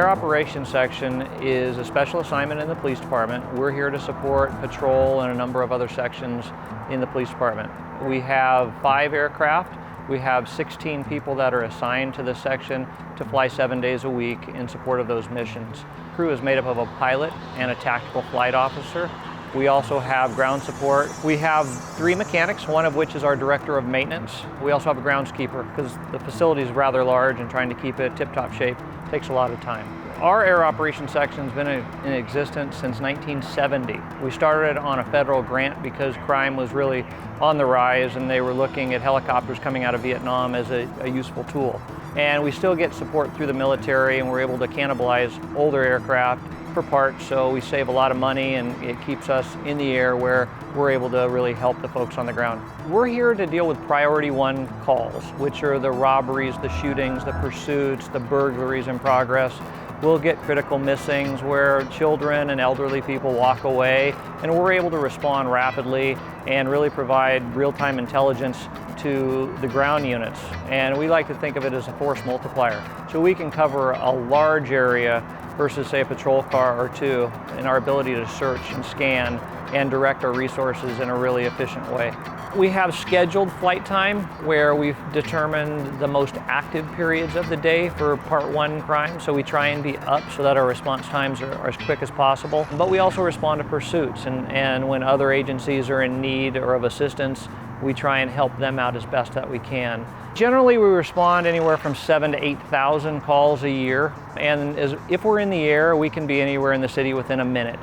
Air Operations Section is a special assignment in the police department. We're here to support patrol and a number of other sections in the police department. We have 5 aircraft. We have 16 people that are assigned to this section to fly 7 days a week in support of those missions. The crew is made up of a pilot and a tactical flight officer. We also have ground support. We have 3 mechanics, one of which is our director of maintenance. We also have a groundskeeper because the facility is rather large and trying to keep it tip-top shape takes a lot of time. Our Air Operations Section has been in existence since 1970. We started on a federal grant because crime was really on the rise and they were looking at helicopters coming out of Vietnam as a useful tool. And we still get support through the military, and we're able to cannibalize older aircraft for parts, so we save a lot of money and it keeps us in the air where we're able to really help the folks on the ground. We're here to deal with priority 1 calls, which are the robberies, the shootings, the pursuits, the burglaries in progress. We'll get critical missings where children and elderly people walk away, and we're able to respond rapidly and really provide real-time intelligence to the ground units. And we like to think of it as a force multiplier. So we can cover a large area versus, say, a patrol car or 2 in our ability to search and scan and direct our resources in a really efficient way. We have scheduled flight time where we've determined the most active periods of the day for Part 1 crime, so we try and be up so that our response times are as quick as possible. But we also respond to pursuits, and when other agencies are in need or of assistance, we try and help them out as best that we can. Generally, we respond anywhere from 7,000 to 8,000 calls a year, and if we're in the air, we can be anywhere in the city within a minute.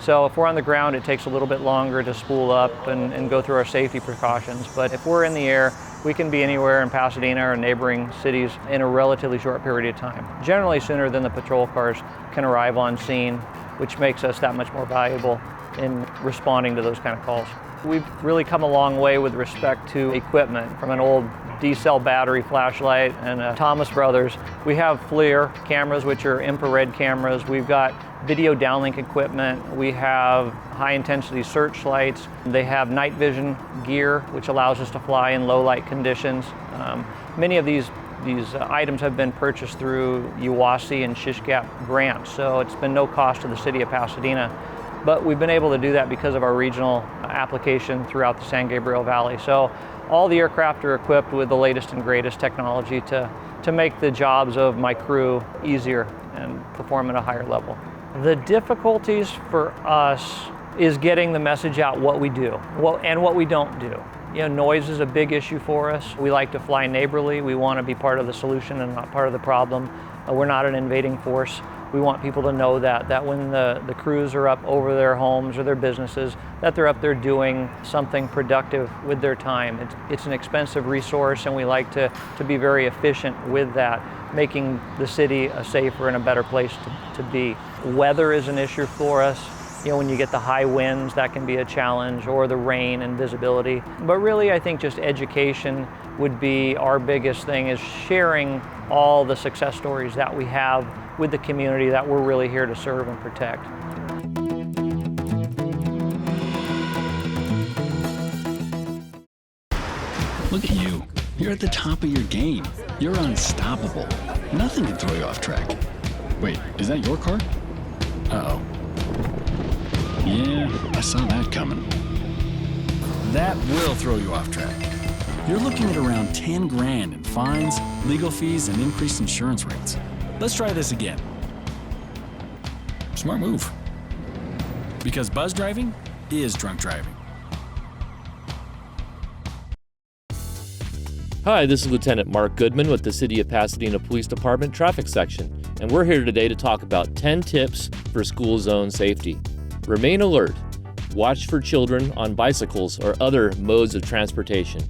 So if we're on the ground, it takes a little bit longer to spool up and go through our safety precautions. But if we're in the air, we can be anywhere in Pasadena or neighboring cities in a relatively short period of time. Generally sooner than the patrol cars can arrive on scene, which makes us that much more valuable in responding to those kind of calls. We've really come a long way with respect to equipment. From an old D-cell battery flashlight and a Thomas Brothers, we have FLIR cameras, which are infrared cameras. We've got video downlink equipment. We have high-intensity searchlights. They have night vision gear, which allows us to fly in low-light conditions. Many of these items have been purchased through UWASI and SHISHGAP grants, so it's been no cost to the city of Pasadena. But we've been able to do that because of our regional application throughout the San Gabriel Valley. So all the aircraft are equipped with the latest and greatest technology to make the jobs of my crew easier and perform at a higher level. The difficulties for us is getting the message out what we do and what we don't do. You know, noise is a big issue for us. We like to fly neighborly. We want to be part of the solution and not part of the problem. We're not an invading force. We want people to know that when the crews are up over their homes or their businesses, that they're up there doing something productive with their time. It's an expensive resource, and we like to be very efficient with that, making the city a safer and a better place to be. Weather is an issue for us. You know, when you get the high winds, that can be a challenge, or the rain and visibility. But really, I think just education would be our biggest thing, is sharing all the success stories that we have with the community that we're really here to serve and protect. Look at you. You're at the top of your game. You're unstoppable. Nothing can throw you off track. Wait, is that your car? Uh-oh. Yeah, I saw that coming. That will throw you off track. You're looking at around 10 grand in fines, legal fees, and increased insurance rates. Let's try this again. Smart move. Because buzz driving is drunk driving. Hi, this is Lieutenant Mark Goodman with the City of Pasadena Police Department Traffic Section, and we're here today to talk about 10 tips for school zone safety. Remain alert. Watch for children on bicycles or other modes of transportation.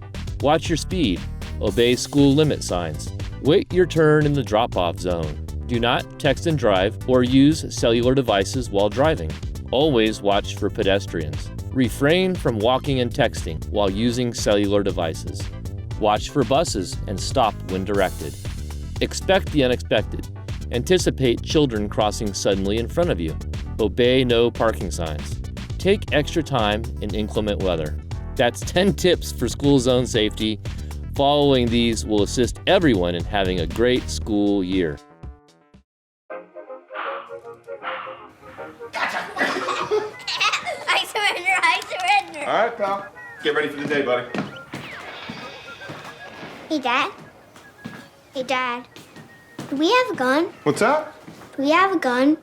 Watch your speed. Obey school limit signs. Wait your turn in the drop-off zone. Do not text and drive or use cellular devices while driving. Always watch for pedestrians. Refrain from walking and texting while using cellular devices. Watch for buses and stop when directed. Expect the unexpected. Anticipate children crossing suddenly in front of you. Obey no parking signs. Take extra time in inclement weather. That's 10 tips for school zone safety. Following these will assist everyone in having a great school year. I surrender. All right, pal. Get ready for the day, buddy. Hey, Dad. Hey, Dad. Do we have a gun? What's that? Do we have a gun?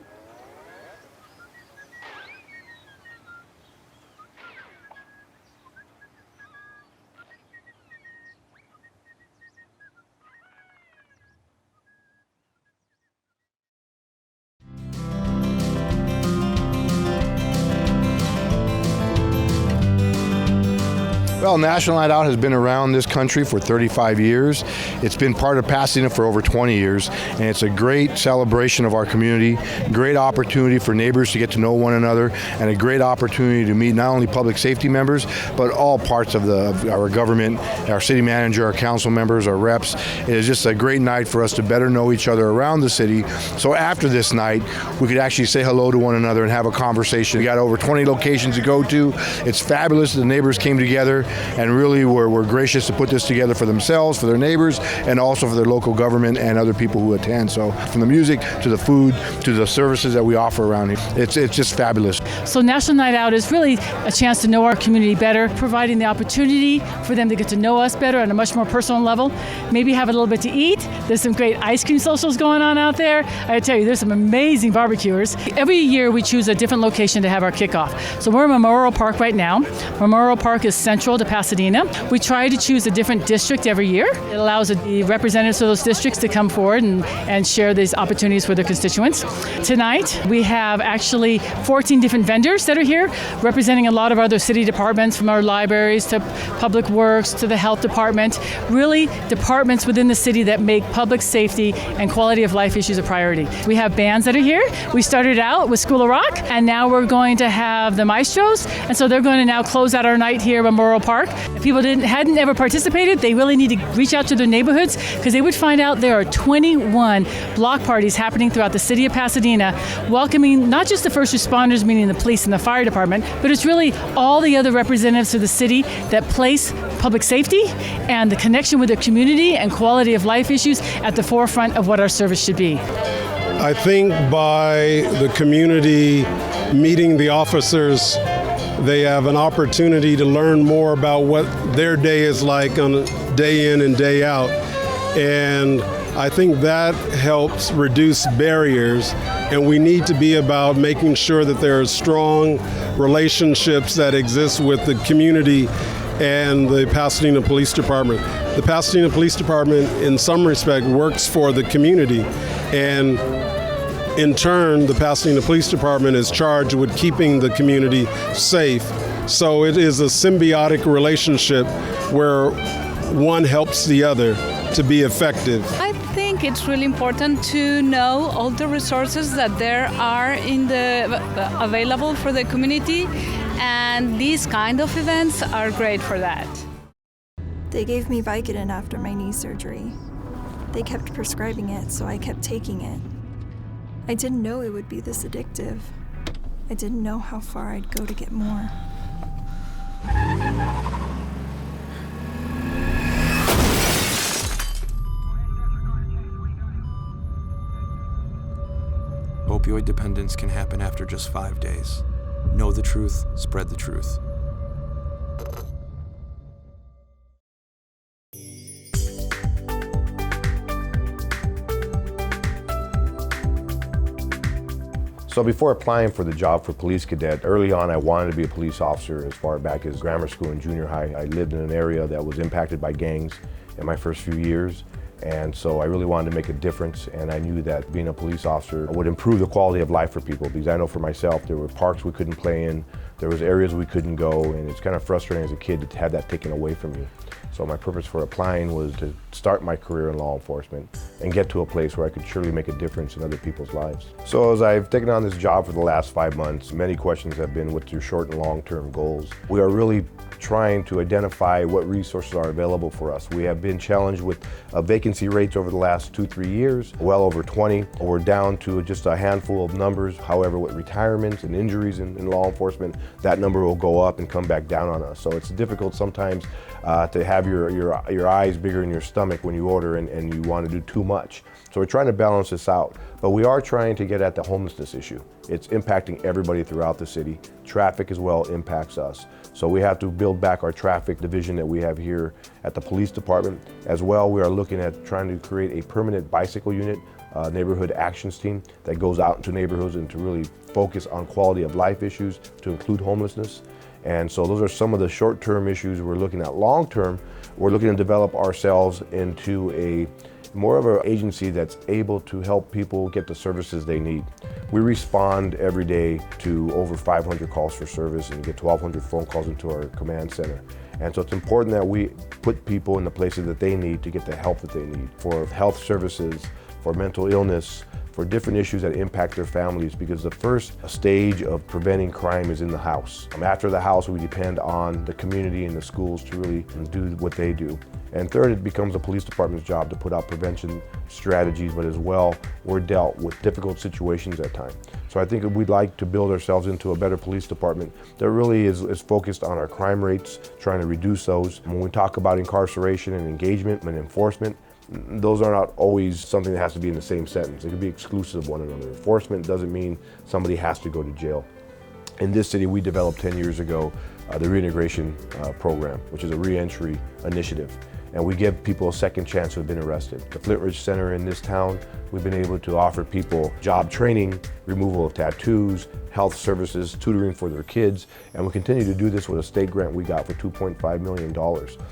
Well, National Night Out has been around this country for 35 years. It's been part of Pasadena for over 20 years, and it's a great celebration of our community, great opportunity for neighbors to get to know one another, and a great opportunity to meet not only public safety members, but all parts of our government, our city manager, our council members, our reps. It is just a great night for us to better know each other around the city. So after this night, we could actually say hello to one another and have a conversation. We got over 20 locations to go to. It's fabulous. The neighbors came together and really were gracious to put this together for themselves, for their neighbors, and also for their local government and other people who attend. So from the music to the food to the services that we offer around here, it's just fabulous. So National Night Out is really a chance to know our community better, providing the opportunity for them to get to know us better on a much more personal level. Maybe have a little bit to eat. There's some great ice cream socials going on out there. I tell you, there's some amazing barbecuers. Every year we choose a different location to have our kickoff. So we're in Memorial Park right now. Memorial Park is central to Pasadena. We try to choose a different district every year. It allows the representatives of those districts to come forward and share these opportunities with their constituents. Tonight, we have actually 14 different vendors that are here, representing a lot of other city departments, from our libraries to Public Works to the Health Department, really departments within the city that make public safety and quality of life issues a priority. We have bands that are here. We started out with School of Rock, and now we're going to have the Maestros, and so they're going to now close out our night here at Memorial Park. If people hadn't ever participated, they really need to reach out to their neighborhoods, because they would find out there are 21 block parties happening throughout the city of Pasadena, welcoming not just the first responders, meaning the police and the fire department, but it's really all the other representatives of the city that place public safety and the connection with their community and quality of life issues at the forefront of what our service should be. I think by the community meeting the officers, they have an opportunity to learn more about what their day is like on a day in and day out. And I think that helps reduce barriers, and we need to be about making sure that there are strong relationships that exist with the community and the Pasadena Police Department. The Pasadena Police Department, in some respect, works for the community, and in turn, the Pasadena Police Department is charged with keeping the community safe. So it is a symbiotic relationship where one helps the other to be effective. I think it's really important to know all the resources that there are available for the community, and these kind of events are great for that. They gave me Vicodin after my knee surgery. They kept prescribing it, so I kept taking it. I didn't know it would be this addictive. I didn't know how far I'd go to get more. Opioid dependence can happen after just 5 days. Know the truth, spread the truth. So before applying for the job for police cadet, early on I wanted to be a police officer as far back as grammar school and junior high. I lived in an area that was impacted by gangs in my first few years. And so I really wanted to make a difference, and I knew that being a police officer would improve the quality of life for people, because I know for myself there were parks we couldn't play in, there was areas we couldn't go, and it's kind of frustrating as a kid to have that taken away from me. So my purpose for applying was to start my career in law enforcement and get to a place where I could surely make a difference in other people's lives. So as I've taken on this job for the last 5 months, many questions have been what's your short and long-term goals. We are really trying to identify what resources are available for us. We have been challenged with vacancy rates over the last 2-3 years, well over 20. We're down to just a handful of numbers. However, with retirements and injuries in law enforcement, that number will go up and come back down on us. So it's difficult sometimes to have your eyes bigger than your stomach when you order and you want to do too much. So we're trying to balance this out. But we are trying to get at the homelessness issue. It's impacting everybody throughout the city. Traffic as well impacts us. So we have to build back our traffic division that we have here at the police department. As well, we are looking at trying to create a permanent bicycle unit, neighborhood actions team that goes out into neighborhoods and to really focus on quality of life issues to include homelessness. And so those are some of the short-term issues we're looking at. Long-term, we're looking to develop ourselves into a more of an agency that's able to help people get the services they need. We respond every day to over 500 calls for service and get 1,200 phone calls into our command center. And so it's important that we put people in the places that they need to get the help that they need for health services, for mental illness, for different issues that impact their families, because the first stage of preventing crime is in the house. After the house, we depend on the community and the schools to really do what they do. And third, it becomes the police department's job to put out prevention strategies, but as well, we're dealt with difficult situations at times. So I think we'd like to build ourselves into a better police department that really is focused on our crime rates, trying to reduce those. When we talk about incarceration and engagement and enforcement, those are not always something that has to be in the same sentence. It could be exclusive of one another. Enforcement doesn't mean somebody has to go to jail. In this city, we developed 10 years ago the reintegration program, which is a reentry initiative. And we give people a second chance who have been arrested. The Flint Ridge Center in this town, we've been able to offer people job training, removal of tattoos, health services, tutoring for their kids, and we continue to do this with a state grant we got for $2.5 million.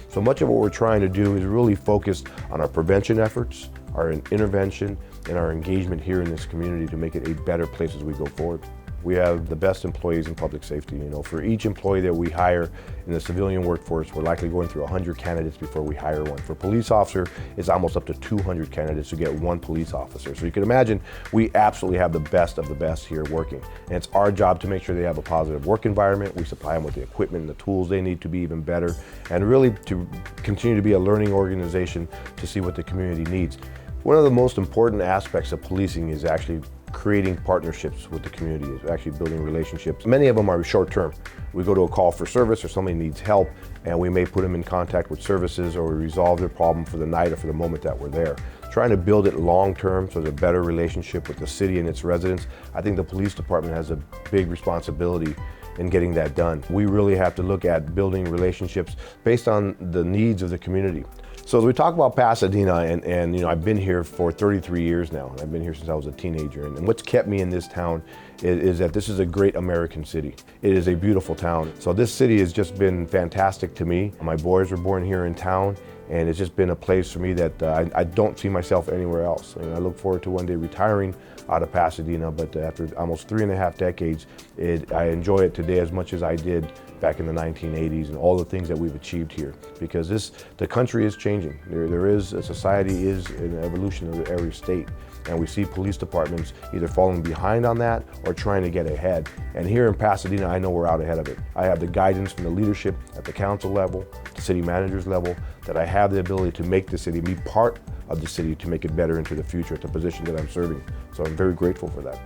So much of what we're trying to do is really focused on our prevention efforts, our intervention, and our engagement here in this community to make it a better place as we go forward. We have the best employees in public safety. You know, for each employee that we hire in the civilian workforce, we're likely going through 100 candidates before we hire one. For police officer, it's almost up to 200 candidates to get one police officer. So you can imagine we absolutely have the best of the best here working. And it's our job to make sure they have a positive work environment. We supply them with the equipment and the tools they need to be even better, and really to continue to be a learning organization to see what the community needs. One of the most important aspects of policing is actually creating partnerships with the community, is actually building relationships. Many of them are short-term. We go to a call for service or somebody needs help and we may put them in contact with services or we resolve their problem for the night or for the moment that we're there. Trying to build it long-term so there's a better relationship with the city and its residents. I think the police department has a big responsibility in getting that done. We really have to look at building relationships based on the needs of the community. So as we talk about Pasadena, and you know, I've been here for 33 years now, and I've been here since I was a teenager, and what's kept me in this town is that this is a great American city. It is a beautiful town. So this city has just been fantastic to me. My boys were born here in town, and it's just been a place for me that I don't see myself anywhere else. And I look forward to one day retiring out of Pasadena, but after almost 3.5 decades, I enjoy it today as much as I did back in the 1980s and all the things that we've achieved here, because the country is changing. Society is an evolution of every state, and we see police departments either falling behind on that or trying to get ahead. And here in Pasadena, I know we're out ahead of it. I have the guidance from the leadership at the council level, the city manager's level, that I have the ability to make the city, be part of the city to make it better into the future at the position that I'm serving. So I'm very grateful for that.